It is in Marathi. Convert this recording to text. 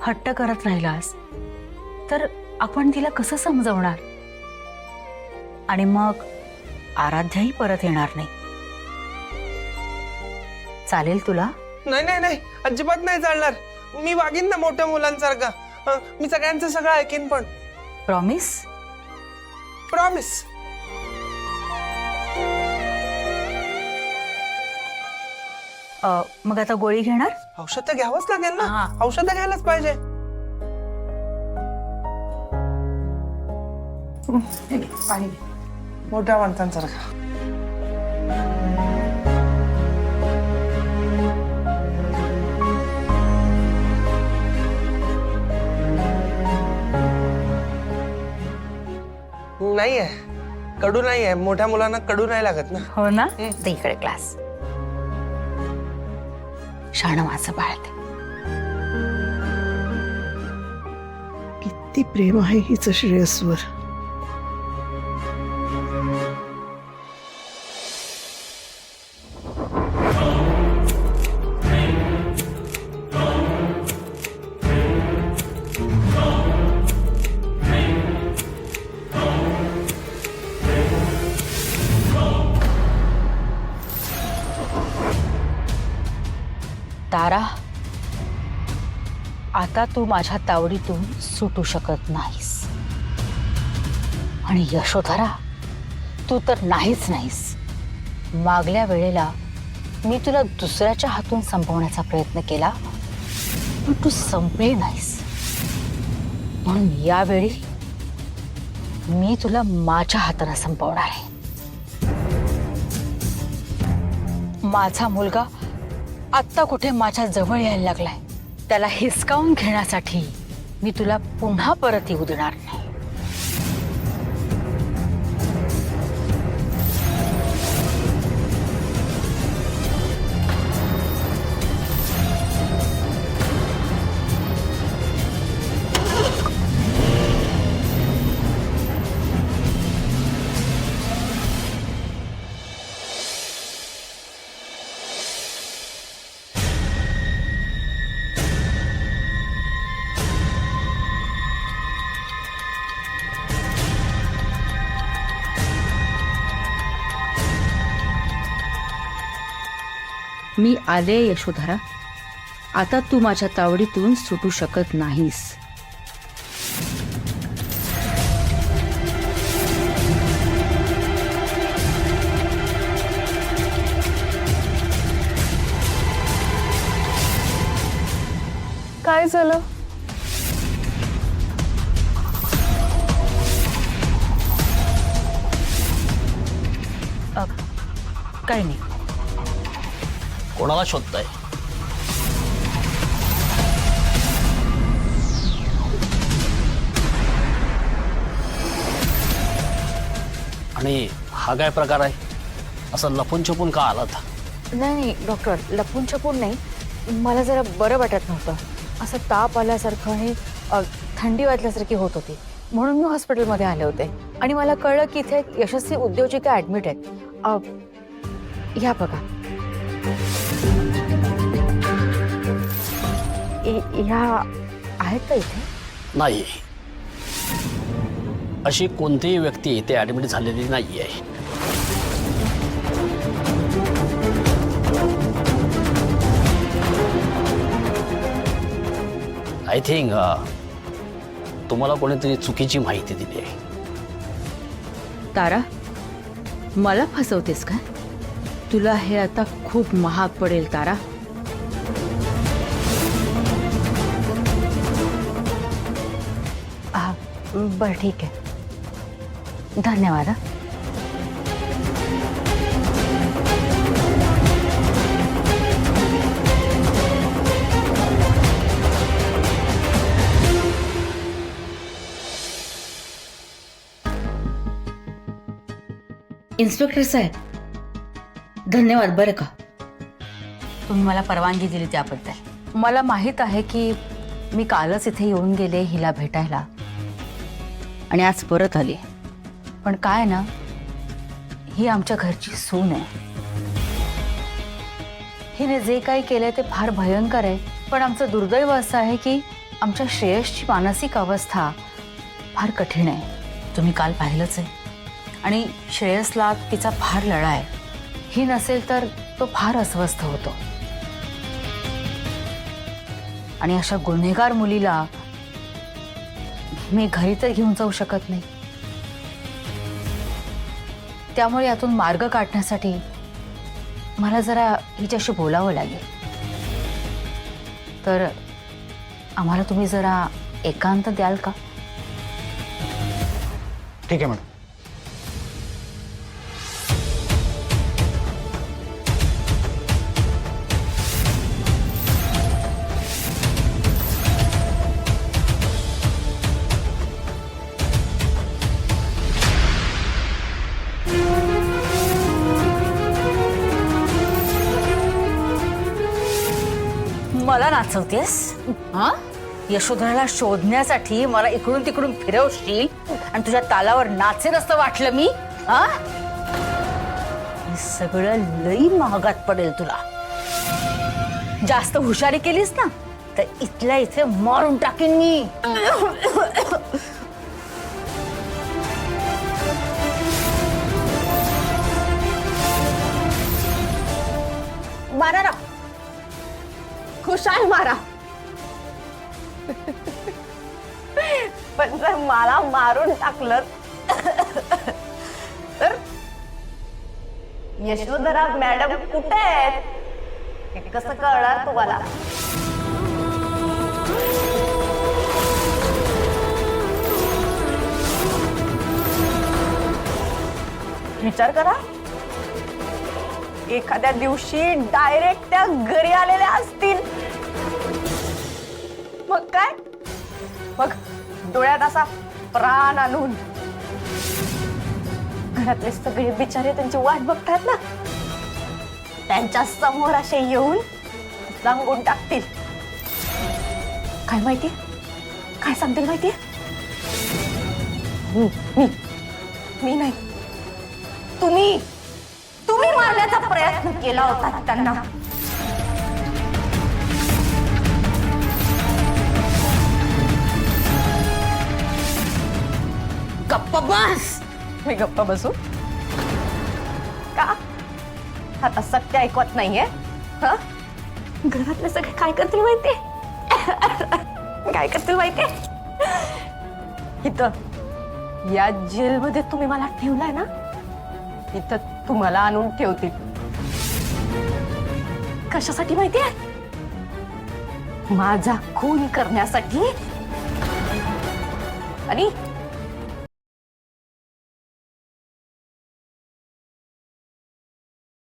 हट्ट करत राहिलास तर आपण तिला कसं समजवणार? आणि मग आराध्याही परत येणार नाही. चालेल तुला? नाही नाही नाही, अजिबात नाही चालणार. मी वागीन ना मोठ्या मुलांसारखा. मी सगळ्यांचं सगळं ऐकीन. पण प्रॉमिस? प्रॉमिस. मग आता गोळी घेणार? औषध तर घ्यावंच लागेल ना. हा. औषध घ्यायलाच पाहिजे. पाणी मोठ्या माणसांसारखा. नाहीये, कडू नाहीये. मोठ्या मुलांना कडू नाही लागत ना. हो ना. ते इकडे ग्लास. शाण माझं बाळ ते. किती प्रेम आहे हिचं श्रेयसवर. तारा, आता तू माझ्या तावडीतून सुटू शकत नाहीस. आणि यशोधरा, तू तर नाहीच नाहीस. मागल्या वेळेला मी तुला दुसऱ्याच्या हातून संपवण्याचा प्रयत्न केला, पण तू संपली नाहीस. म्हणून यावेळी मी तुला माझ्या हाताने संपवणार आहे. माझा मुलगा आत्ता कुठे माझ्या जवळ यायला लागलाय. त्याला हिसकावून घेण्यासाठी मी तुला पुन्हा परत येऊ देणार नाही. मी आले यशोधरा. आता तू माझ्या तावडीतून सुटू शकत नाहीस. काय झालं? काही नाही. कोणाला शोधताय? आणि हा काय प्रकार आहे? असं लपून छपून का आलात? नाही डॉक्टर, लपून छपून नाही. मला जरा बरं वाटत नव्हतं. असं ताप आल्यासारखं आणि थंडी वाजल्यासारखी होत होती. म्हणून मी हॉस्पिटलमध्ये आले होते. आणि मला कळलं की इथे एक यशस्वी उद्योजिका ॲडमिट आहेत. ह्या बघा. ह्या आहेत का इथे? नाही, अशी कोणतीही व्यक्ती इथे ऍडमिट झालेली नाही आहे. आय थिंक तुम्हाला कोणीतरी चुकीची माहिती दिली आहे. तारा, मला फसवतेस का? तुला हे आता खूप महाग पडेल तारा. बरं ठीक आहे. धन्यवाद. इन्स्पेक्टर साहेब, धन्यवाद बरं का. तुम्ही मला परवानगी दिली त्याबद्दल. मला माहित आहे की मी कालच इथे येऊन गेले हिला भेटायला आणि आज परत आले. पण काय ना, ही आमच्या घरची सून आहे. हिने जे काही केलंय ते फार भयंकर आहे. पण पण आमचं दुर्दैव असं आहे की आमच्या श्रेयसची मानसिक अवस्था फार कठीण आहे. तुम्ही काल पाहिलंच आहे. आणि श्रेयसला तिचा फार लढा आहे. ही नसेल तर तो फार अस्वस्थ होतो. आणि अशा गुन्हेगार मुलीला मी घरी तर घेऊन जाऊ शकत नाही. त्यामुळे यातून मार्ग काढण्यासाठी मला जरा हिच्याशी बोलावं लागेल. तर आम्हाला तुम्ही जरा एकांत द्याल का? ठीक आहे मॅडम. मला नाचवतेस? हा? यशोधराला शोधण्यासाठी मला इकडून तिकडून फिरवशील आणि तुझ्या तालावर नाचेल असं वाटलं मी? हा? हे सगळं लई महागात पडेल तुला. जास्त हुशारी केलीस ना तर इथल्या इथे मारून टाकीन मी. मारा ना, खुशाल मारा. पण जर मला मारून टाकलं तर यशोधरा मॅडम कुठे आहेत हे कसं कळणार तुम्हाला? विचार करा, एखाद्या दिवशी डायरेक्ट त्या घरी आलेल्या असतील. मग काय? मग डोळ्यात असा प्राण आणून घरातले सगळे बिचारे त्यांची वाट बघतात ना, त्यांच्या समोर असे येऊन सांगून टाकतील. काय माहिती काय सांगतील माहितीये? मी नाही, तुम्ही मारण्याचा प्रयत्न केला होता त्यांना. गप्प बस. मी गप्पा बसू का? आता सत्य ऐकवत नाहीये. हा? घरातले सगळे काय करतील माहितीये? काय करतील माहितीये? इथं या जेलमध्ये तुम्ही मला ठेवलाय ना, इथं तुम्हाला आणून ठेवतील. कशासाठी माहितीये? माझा खून करण्यासाठी आणि